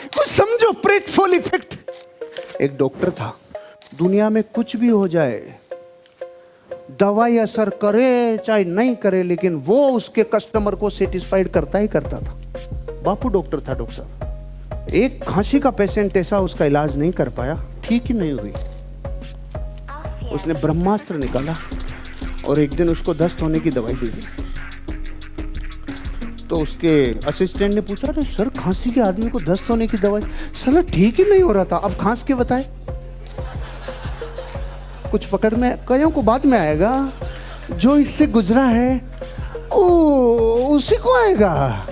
कुछ समझो, प्रेटफुल इफेक्ट। एक डॉक्टर था, दुनिया में कुछ भी हो जाए, दवाई असर करे चाहे नहीं करे, लेकिन वो उसके कस्टमर को सेटिस्फाइड करता ही करता था। बापू डॉक्टर था, डॉक्टर साहब। एक खांसी का पेशेंट ऐसा उसका इलाज नहीं कर पाया, ठीक ही नहीं हुई। उसने ब्रह्मास्त्र निकाला और एक दिन उसको दस्त होने की दवाई दे दी। तो उसके असिस्टेंट ने पूछा, अरे सर, खांसी के आदमी को दस्त होने की दवाई, साला ठीक ही नहीं हो रहा था, अब खांस के बताए। कुछ पकड़ में कईयों को बाद में आएगा, जो इससे गुजरा है ओ उसी को आएगा।